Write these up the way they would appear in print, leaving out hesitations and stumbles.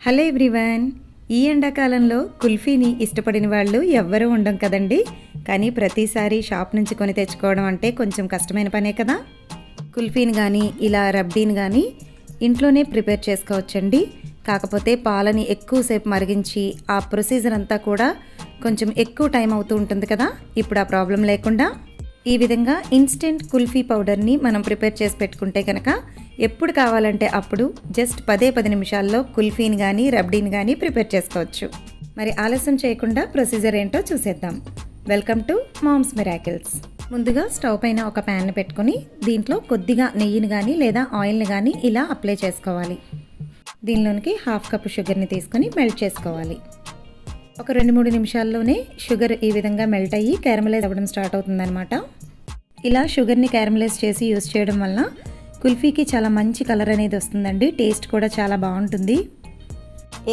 Hello everyone. ఈ ఎండాకాలంలో కుల్ఫీని ఇష్టపడిన వాళ్ళు ఎవ్వరూ ఉండం కదండి. కానీ ప్రతిసారి షాప్ నుంచి కొని తెచ్చుకోవడం అంటే కొంచెం కష్టమైన పనే కదా. కుల్ఫీని కానీ ఇలా రబ్డీని కానీ ఇంట్లోనే ప్రిపేర్ చేసుకోవచ్చండి. కాకపోతే పాలని ఎక్కువసేపు మరిగించి ఆ ప్రొసీజర్ అంతా కూడా కొంచెం ఎక్కువ టైం అవుతూ ఉంటుంది కదా. ఇప్పుడు ఆ ప్రాబ్లం లేకుండా ఈ విధంగా ఇన్స్టెంట్ కుల్ఫీ పౌడర్ని మనం ప్రిపేర్ చేసి పెట్టుకుంటే కనుక ఎప్పుడు కావాలంటే అప్పుడు జస్ట్ 10 నిమిషాల్లో కుల్ఫీని కానీ రబ్డీని కానీ ప్రిపేర్ చేసుకోవచ్చు. మరి ఆలస్యం చేయకుండా ప్రొసీజర్ ఏంటో చూసేద్దాం. Welcome to Mom's Miracles. ముందుగా స్టవ్ పైన ఒక ప్యాన్ పెట్టుకొని దీంట్లో కొద్దిగా నెయ్యిని కానీ లేదా ఆయిల్ని కానీ ఇలా అప్లై చేసుకోవాలి. దీనిలోనికి 1/2 కప్పు షుగర్ని తీసుకొని మెల్ట్ చేసుకోవాలి. ఒక 2-3 నిమిషాల్లోనే షుగర్ ఈ విధంగా మెల్ట్ అయ్యి క్యారమలైజ్ అవ్వడం స్టార్ట్ అవుతుందన్నమాట. ఇలా షుగర్ని క్యారమలైజ్ చేసి యూస్ చేయడం వల్ల కుల్ఫీకి చాలా మంచి కలర్ అనేది వస్తుందండి. టేస్ట్ కూడా చాలా బాగుంటుంది.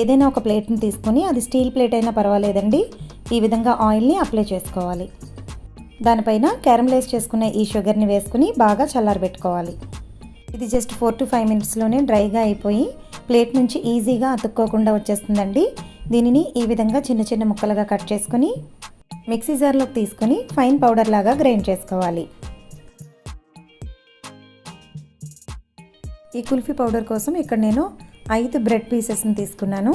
ఏదైనా ఒక ప్లేట్ని తీసుకొని, అది స్టీల్ ప్లేట్ అయినా పర్వాలేదండి, ఈ విధంగా ఆయిల్ని అప్లై చేసుకోవాలి. దానిపైన క్యారమలైజ్ చేసుకున్న ఈ షుగర్ని వేసుకుని బాగా చల్లారబెట్టుకోవాలి. ఇది జస్ట్ 4 to 5 మినిట్స్లోనే డ్రైగా అయిపోయి ప్లేట్ నుంచి ఈజీగా అతుక్కోకుండా వచ్చేస్తుందండి. దీనిని ఈ విధంగా చిన్న చిన్న ముక్కలుగా కట్ చేసుకొని మిక్సీ జార్లోకి తీసుకొని ఫైన్ పౌడర్ లాగా గ్రైండ్ చేసుకోవాలి. ఈ కుల్ఫీ పౌడర్ కోసం ఇక్కడ నేను 5 బ్రెడ్ పీసెస్ని తీసుకున్నాను.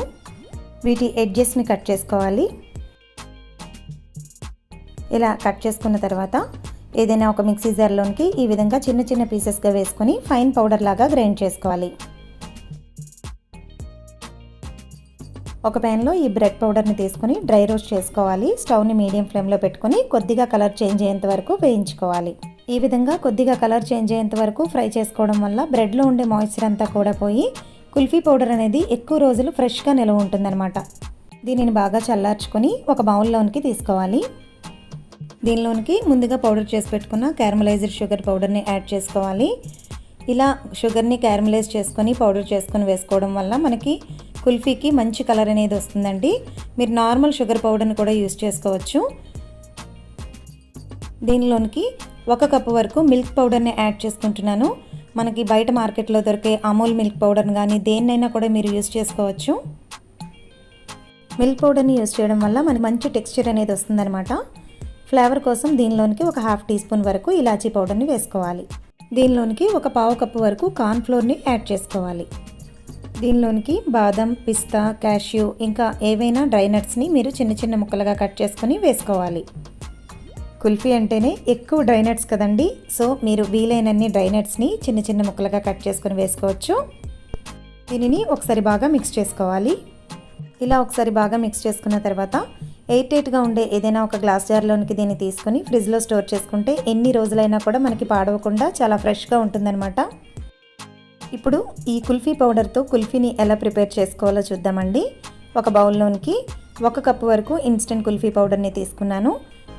వీటి ఎడ్జెస్ని కట్ చేసుకోవాలి. ఇలా కట్ చేసుకున్న తర్వాత ఏదైనా ఒక మిక్సీ జార్లోనికి ఈ విధంగా చిన్న చిన్న పీసెస్గా వేసుకొని ఫైన్ పౌడర్ లాగా గ్రైండ్ చేసుకోవాలి. ఒక ప్యాన్లో ఈ బ్రెడ్ పౌడర్ని తీసుకొని డ్రై రోస్ట్ చేసుకోవాలి. స్టవ్ని మీడియం ఫ్లేమ్లో పెట్టుకొని కొద్దిగా కలర్ చేంజ్ అయ్యేంత వరకు వేయించుకోవాలి. ఈ విధంగా కొద్దిగా కలర్ చేంజ్ అయ్యేంత వరకు ఫ్రై చేసుకోవడం వల్ల బ్రెడ్లో ఉండే మాయిశ్చర్ అంతా కూడా పోయి కుల్ఫీ పౌడర్ అనేది ఎక్కువ రోజులు ఫ్రెష్గా నిల్వ ఉంటుందన్నమాట. దీనిని బాగా చల్లార్చుకొని ఒక బౌల్లోనికి తీసుకోవాలి. దీనిలోనికి ముందుగా పౌడర్ చేసి పెట్టుకున్న క్యారమలైజ్డ్ షుగర్ పౌడర్ని యాడ్ చేసుకోవాలి. ఇలా షుగర్ని క్యారమలైజ్ చేసుకొని పౌడర్ చేసుకొని వేసుకోవడం వల్ల మనకి కుల్ఫీకి మంచి కలర్ అనేది వస్తుందండి. మీరు నార్మల్ షుగర్ పౌడర్ని కూడా యూస్ చేసుకోవచ్చు. దీనిలోనికి 1 కప్పు వరకు మిల్క్ పౌడర్ని యాడ్ చేసుకుంటున్నాను. మనకి బయట మార్కెట్లో దొరికే అమూల్ మిల్క్ పౌడర్ని కానీ దేన్నైనా కూడా మీరు యూస్ చేసుకోవచ్చు. మిల్క్ పౌడర్ని యూస్ చేయడం వల్ల మనకి మంచి టెక్స్చర్ అనేది వస్తుందన్నమాట. ఫ్లేవర్ కోసం దీనిలోనికి ఒక 1/2 టీ స్పూన్ వరకు ఇలాచీ పౌడర్ని వేసుకోవాలి. దీనిలోనికి ఒక 1/4 కప్పు వరకు కార్న్ ఫ్లోర్ని యాడ్ చేసుకోవాలి. దీనిలోనికి బాదం, పిస్తా, క్యాష్యూ ఇంకా ఏవైనా డ్రై నట్స్ని మీరు చిన్న చిన్న ముక్కలుగా కట్ చేసుకొని వేసుకోవాలి. కుల్ఫీ అంటేనే ఎక్కువ డ్రై నట్స్ కదండి. సో మీరు వీలైనన్ని డ్రై నట్స్ని చిన్న చిన్న ముక్కలుగా కట్ చేసుకొని వేసుకోవచ్చు. దీనిని ఒకసారి బాగా మిక్స్ చేసుకోవాలి. ఇలా ఒకసారి బాగా మిక్స్ చేసుకున్న తర్వాత ఎయిర్టైట్గా ఉండే ఏదైనా ఒక గ్లాస్ జార్లోనికి దీన్ని తీసుకొని ఫ్రిడ్జ్లో స్టోర్ చేసుకుంటే ఎన్ని రోజులైనా కూడా మనకి పాడవకుండా చాలా ఫ్రెష్గా ఉంటుందన్నమాట. ఇప్పుడు ఈ కుల్ఫీ పౌడర్తో కుల్ఫీని ఎలా ప్రిపేర్ చేసుకోవాలో చూద్దామండి. ఒక బౌల్లోనికి 1 కప్పు వరకు ఇన్స్టెంట్ కుల్ఫీ పౌడర్ని తీసుకున్నాను.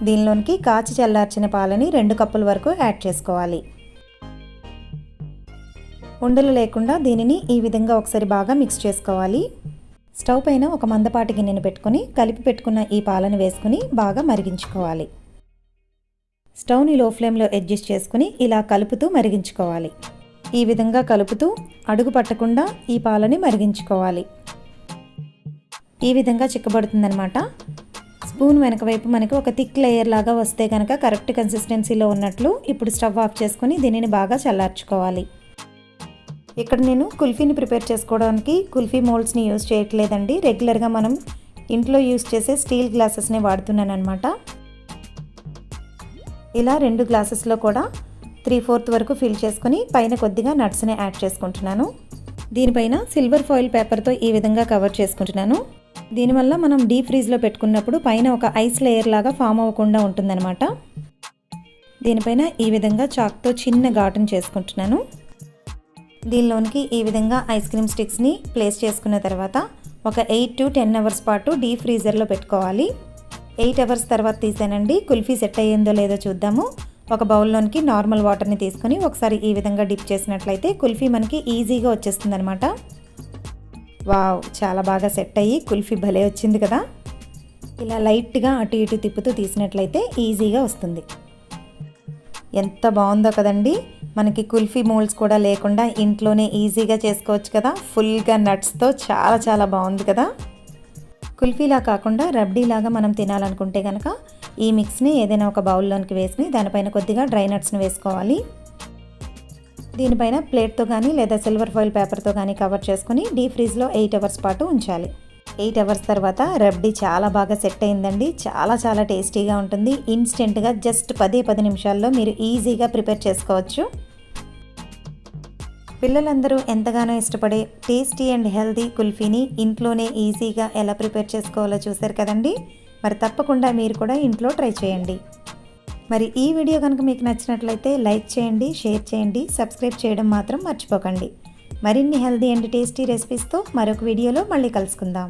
దీనిలోనికి కాచి చల్లార్చిన పాలని 2 కప్పుల వరకు యాడ్ చేసుకోవాలి. ఉండలు లేకుండా దీనిని ఈ విధంగా ఒకసారి బాగా మిక్స్ చేసుకోవాలి. స్టవ్ పైన ఒక మందపాటి గిన్నెని పెట్టుకొని కలిపి పెట్టుకున్న ఈ పాలను వేసుకుని బాగా మరిగించుకోవాలి. స్టవ్ని లో ఫ్లేమ్లో అడ్జస్ట్ చేసుకుని ఇలా కలుపుతూ మరిగించుకోవాలి. ఈ విధంగా కలుపుతూ అడుగు పట్టకుండా ఈ పాలని మరిగించుకోవాలి. ఈ విధంగా చిక్కబడుతుందనమాట. స్పూన్ వెనక వైపు మనకి ఒక థిక్ లేయర్ లాగా వస్తే కనుక కరెక్ట్ కన్సిస్టెన్సీలో ఉన్నట్లు. ఇప్పుడు స్టవ్ ఆఫ్ చేసుకొని దీనిని బాగా చల్లార్చుకోవాలి. ఇక్కడ నేను కుల్ఫీని ప్రిపేర్ చేసుకోవడానికి కుల్ఫీ మోల్డ్స్ని యూజ్ చేయట్లేదండి. రెగ్యులర్గా మనం ఇంట్లో యూజ్ చేసే స్టీల్ గ్లాసెస్ని వాడుతున్నాను అనమాట. ఇలా 2 గ్లాసెస్లో కూడా 3/4 వరకు ఫిల్ చేసుకొని పైన కొద్దిగా నట్స్ని యాడ్ చేసుకుంటున్నాను. దీనిపైన సిల్వర్ ఫాయిల్ పేపర్తో ఈ విధంగా కవర్ చేసుకుంటున్నాను. దీనివల్ల మనం డీప్ ఫ్రీజ్లో పెట్టుకున్నప్పుడు పైన ఒక ఐస్ లేయర్ లాగా ఫామ్ అవ్వకుండా ఉంటుందన్నమాట. దీనిపైన ఈ విధంగా చాక్తో చిన్న ఘాటును చేసుకుంటున్నాను. దీనిలోనికి ఈ విధంగా ఐస్ క్రీమ్ స్టిక్స్ని ప్లేస్ చేసుకున్న తర్వాత ఒక 8 to 10 అవర్స్ పాటు డీప్ ఫ్రీజర్లో పెట్టుకోవాలి. 8 అవర్స్ తర్వాత తీసానండి. కుల్ఫీ సెట్ అయ్యిందో లేదో చూద్దాము. ఒక బౌల్లోనికి నార్మల్ వాటర్ని తీసుకొని ఒకసారి ఈ విధంగా డిప్ చేసినట్లయితే కుల్ఫీ మనకి ఈజీగా వచ్చేస్తుంది అనమాట. వావ్, చాలా బాగా సెట్ అయ్యి కుల్ఫీ భలే వచ్చింది కదా. ఇలా లైట్గా అటు ఇటు తిప్పుతూ తీసినట్లయితే ఈజీగా వస్తుంది. ఎంత బాగుందో కదండి. మనకి కుల్ఫీ మోల్డ్స్ కూడా లేకుండా ఇంట్లోనే ఈజీగా చేసుకోవచ్చు కదా. ఫుల్గా నట్స్తో చాలా చాలా బాగుంది కదా. కుల్ఫీలా కాకుండా రబ్డీలాగా మనం తినాలనుకుంటే కనుక ఈ మిక్స్ని ఏదైనా ఒక బౌల్లోనికి వేసుకుని దానిపైన కొద్దిగా డ్రై నట్స్ని వేసుకోవాలి. దీనిపైన ప్లేట్తో కానీ లేదా సిల్వర్ ఫాయిల్ పేపర్తో కానీ కవర్ చేసుకుని డీప్ ఫ్రీజ్లో 8 అవర్స్ పాటు ఉంచాలి. 8 అవర్స్ తర్వాత రబ్డీ చాలా బాగా సెట్ అయిందండి. చాలా చాలా టేస్టీగా ఉంటుంది. ఇన్స్టెంట్గా జస్ట్ 10 నిమిషాల్లో మీరు ఈజీగా ప్రిపేర్ చేసుకోవచ్చు. పిల్లలందరూ ఎంతగానో ఇష్టపడే టేస్టీ అండ్ హెల్తీ కుల్ఫీని ఇంట్లోనే ఈజీగా ఎలా ప్రిపేర్ చేసుకోవాలో చూశారు కదండి. మరి తప్పకుండా మీరు కూడా ఇంట్లో ట్రై చేయండి. మరి ఈ వీడియో కనుక మీకు నచ్చినట్లయితే లైక్ చేయండి, షేర్ చేయండి, సబ్స్క్రైబ్ చేయడం మాత్రం మర్చిపోకండి. మరిన్ని హెల్తీ అండ్ టేస్టీ రెసిపీస్తో మరొక వీడియోలో మళ్ళీ కలుసుకుందాం.